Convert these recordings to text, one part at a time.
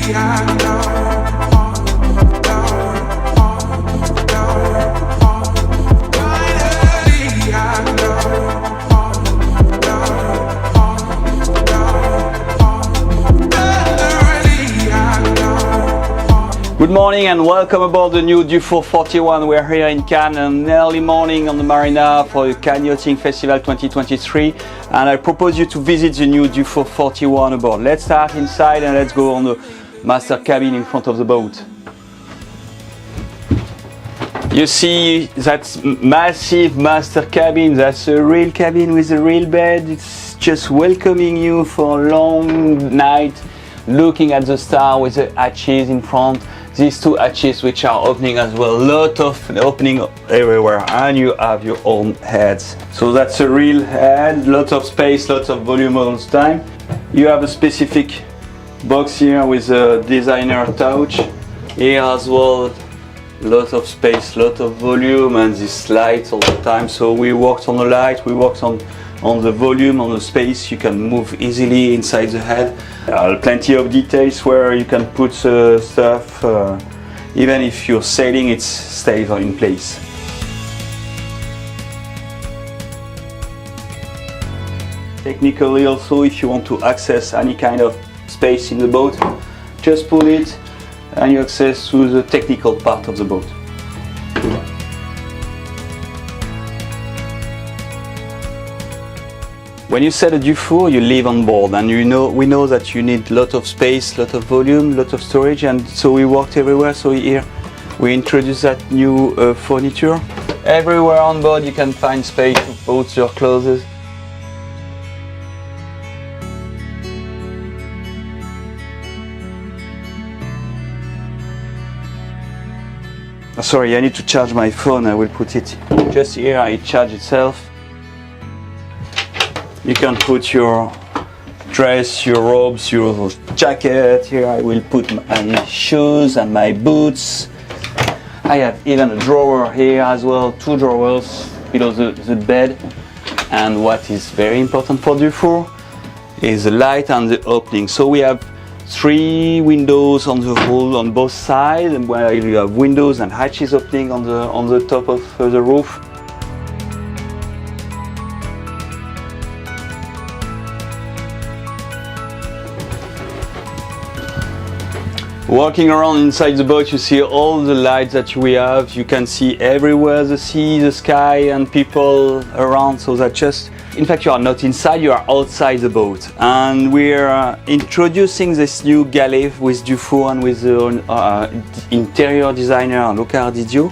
Good morning and welcome aboard the new Dufour 41. We're here in Cannes an early morning on the marina for the Cannes Yachting Festival 2023, and I propose you to visit the new Dufour 41 aboard. Let's start inside and let's go on the master cabin in front of the boat. You see that massive master cabin, that's a real cabin with a real bed. It's just welcoming you for a long night, looking at the star with the hatches in front. These two hatches which are opening as well, lot of opening everywhere, and you have your own heads. So that's a real head, lot of space, lot of volume all the time. You have a specific box here with a designer touch. Here as well, lot of space, lot of volume, and this light all the time. So we worked on the light, we worked on the volume, on the space. You can move easily inside the head. Plenty of details where you can put stuff. Even if you're sailing, it stays in place. Technically also, if you want to access any kind of space in the boat, just pull it and you access to the technical part of the boat. When you set a Dufour, you live on board, and we know that you need a lot of space, lot of volume, lot of storage, and so we worked everywhere. So here we introduced that new furniture. Everywhere on board you can find space to put your clothes. Sorry, I need to charge my phone. I will put it just here. It charges itself. You can put your dress, your robes, your jacket. Here I will put my shoes and my boots. I have even a drawer here as well, two drawers below the bed. And what is very important for Dufour is the light and the opening. So we have 3 windows on the hull on both sides, and where you have windows and hatches opening on the top of the roof. Walking around inside the boat, you see all the lights that we have. You can see everywhere the sea, the sky, and people around. So that just, in fact, you are not inside, you are outside the boat. And we're introducing this new galley with Dufour and with the interior designer Luca Didio.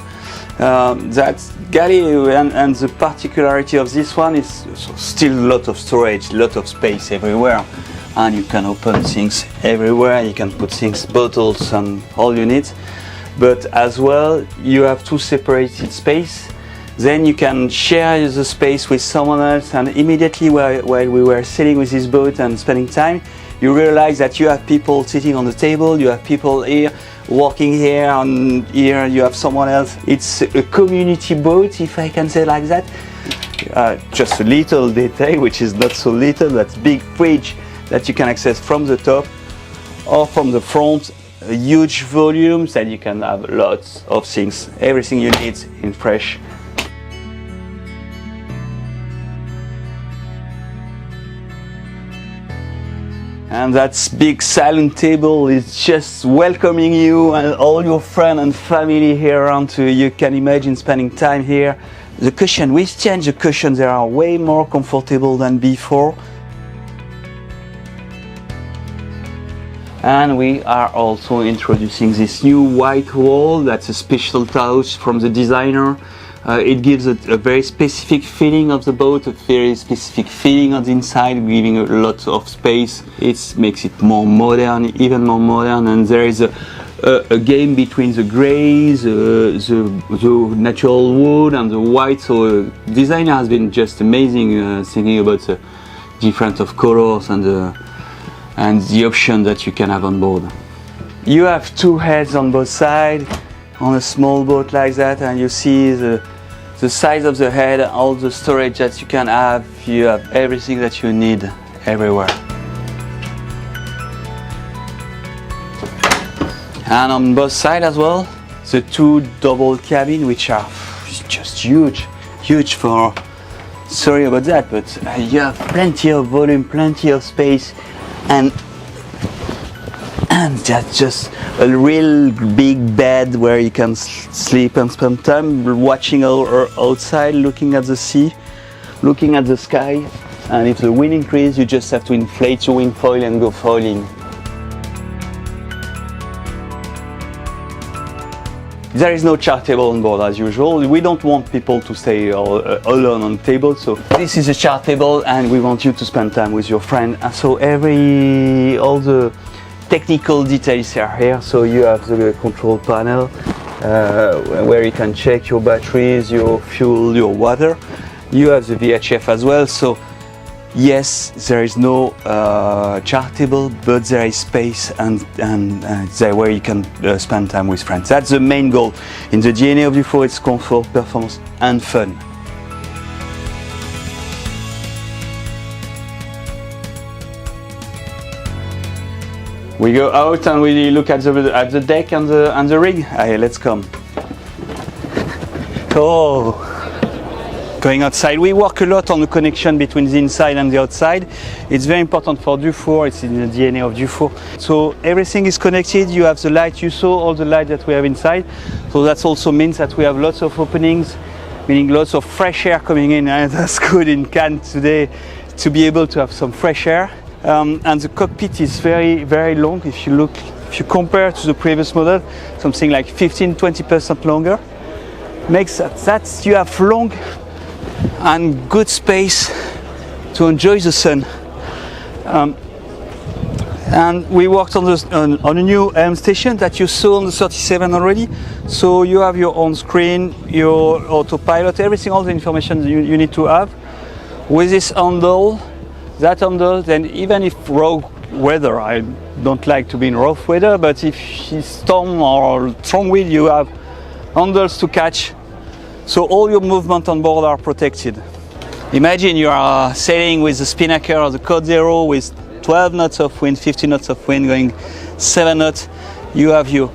That galley and the particularity of this one is still a lot of storage, a lot of space everywhere. And you can open things everywhere, you can put things, bottles and all you need. But as well, you have 2 separated space. Then you can share the space with someone else, and immediately while we were sailing with this boat and spending time, you realize that you have people sitting on the table, you have people here, walking here, and here you have someone else. It's a community boat, if I can say like that. Just a little detail, which is not so little, that's big fridge that you can access from the top or from the front, huge volumes that you can have lots of things, everything you need in fresh. And that big silent table is just welcoming you and all your friends and family here around to. You can imagine spending time here. The cushion, we changed the cushions, they are way more comfortable than before. And we are also introducing this new white wall. That's a special touch from the designer. It gives a very specific feeling of the boat, a very specific feeling on the inside, giving a lot of space. It makes it more modern, even more modern. And there is a game between the greys, the natural wood and the white. So the designer has been just amazing thinking about the different of colors and the option that you can have on board. You have 2 heads on both sides on a small boat like that, and you see the size of the head, all the storage that you can have. You have everything that you need everywhere. And on both sides as well, the two double cabin, which are just huge for, sorry about that, but you have plenty of volume, plenty of space, and that's just a real big bed where you can sleep and spend time watching outside, looking at the sea, looking at the sky. And if the wind increases, you just have to inflate your wing foil and go foiling. There is no chart table on board as usual. We don't want people to stay alone on the table, so this is a chart table and we want you to spend time with your friend. And so all the technical details are here. So you have the control panel where you can check your batteries, your fuel, your water. You have the VHF as well. So yes, there is no chart table, but there is space and there where you can spend time with friends. That's the main goal. In the DNA of Dufour, it's comfort, performance and fun. We go out and we look at the deck and the rig. Hey, let's come. Oh. Going outside, we work a lot on the connection between the inside and the outside. It's very important for Dufour, it's in the DNA of Dufour. So everything is connected, you have the light, you saw all the light that we have inside. So that also means that we have lots of openings, meaning lots of fresh air coming in, and that's good in Cannes today to be able to have some fresh air. And the cockpit is very, very long. If you compare to the previous model, something like 15-20% longer. Makes that you have long and good space to enjoy the sun. And we worked on a new station that you saw on the 37 already. So you have your own screen, your autopilot, everything, all the information you need to have. With this handle, that handle, then even if rough weather, I don't like to be in rough weather, but if it's storm or strong wind, you have handles to catch. So all your movement on board are protected. Imagine you are sailing with the Spinnaker or the Code Zero with 12 knots of wind, 50 knots of wind, going 7 knots. You have your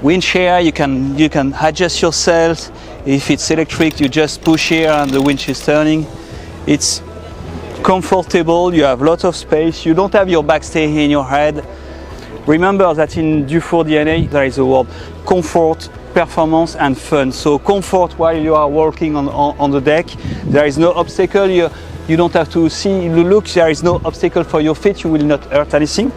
wind shear, you can adjust yourself. If it's electric, you just push here and the winch is turning. It's comfortable, you have lots of space, you don't have your backstay in your head. Remember that in Dufour DNA there is a word comfort, performance and fun. So comfort while you are working on the deck, there is no obstacle, you don't have to see, look, there is no obstacle for your feet, you will not hurt anything.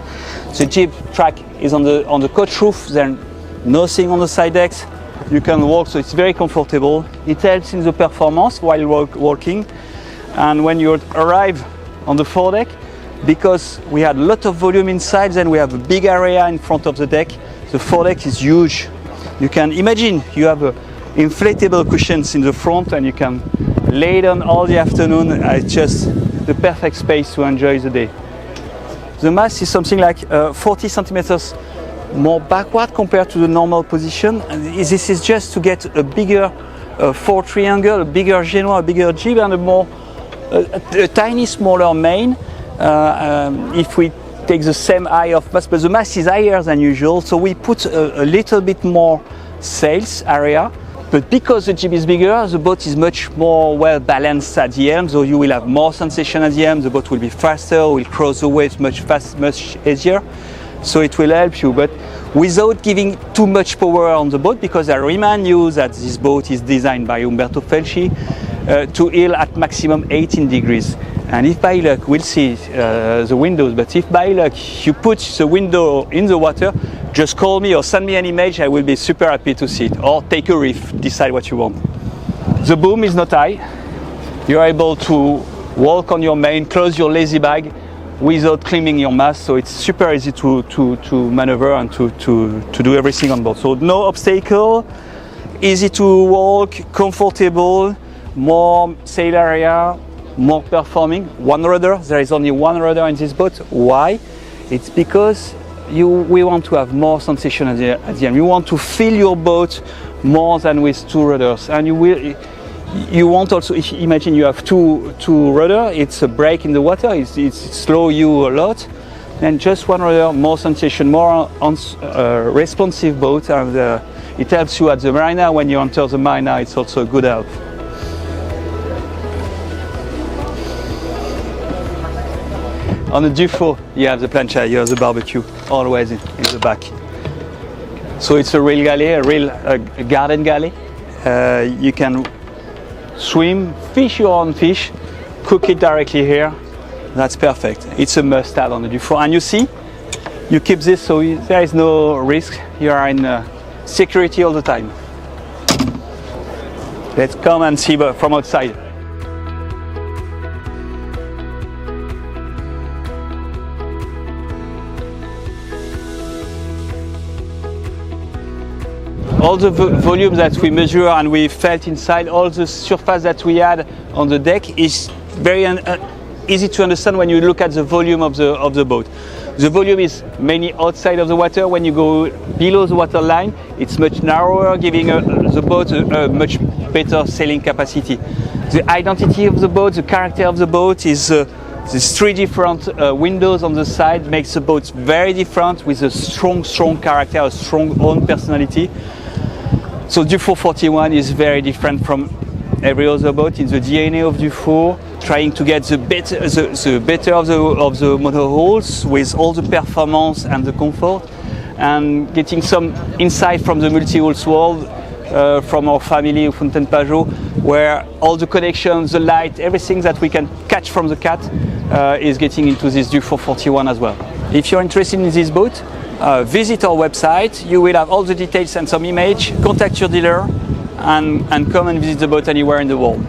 The Jeep track is on the coach roof, there's nothing on the side decks, you can walk, so it's very comfortable. It helps in the performance while working. And when you arrive on the foredeck, because we had a lot of volume inside, then we have a big area in front of the deck. The foredeck is huge. You can imagine you have inflatable cushions in the front and you can lay down all the afternoon. It's just the perfect space to enjoy the day. The mast is something like 40 centimeters more backward compared to the normal position. And this is just to get a bigger fore triangle, a bigger genoa, a bigger jib and a tiny smaller main. If we take the same height of mast, but the mast is higher than usual, so we put a little bit more sails area. But because the jib is bigger, the boat is much more well balanced at the helm, so you will have more sensation at the helm, the boat will be faster, will cross the waves much easier, so it will help you, but without giving too much power on the boat, because I remind you that this boat is designed by Umberto Felci to heel at maximum 18 degrees. And if by luck, we'll see the windows, but if by luck you put the window in the water, just call me or send me an image, I will be super happy to see it. Or take a reef, decide what you want. The boom is not high. You're able to walk on your main, close your lazy bag without climbing your mast, so it's super easy to maneuver and to do everything on board. So no obstacle, easy to walk, comfortable, more sail area, more performing. One rudder, there is only one rudder in this boat. Why? It's because we want to have more sensation at the end. You want to feel your boat more than with two rudders, and you want also, if imagine you have two rudder, it's a break in the water, it slow you a lot, And just one other more sensation, more responsive boat, and it helps you at the marina. When you enter the marina, it's also a good help. On the Dufour, you have the plancha, you have the barbecue, always in the back. So it's a real galley, a real garden galley. You can swim, fish your own fish, cook it directly here. That's perfect. It's a must-have on the Dufour. And you see, you keep this so there is no risk. You are in security all the time. Let's come and see from outside. All the volume that we measure and we felt inside, all the surface that we had on the deck is very easy to understand when you look at the volume of the boat. The volume is mainly outside of the water. When you go below the water line, it's much narrower, giving the boat a much better sailing capacity. The identity of the boat, the character of the boat is these three different windows on the side makes the boat very different with a strong character, a strong own personality. So Dufour 41 is very different from every other boat in the DNA of Dufour, trying to get the better of the motorholes with all the performance and the comfort, and getting some insight from the multi-hulls world, from our family Fontaine Pajot, where all the connections, the light, everything that we can catch from the cat is getting into this Dufour 41 as well. If you're interested in this boat, visit our website. You will have all the details and some image. Contact your dealer and come and visit the boat anywhere in the world.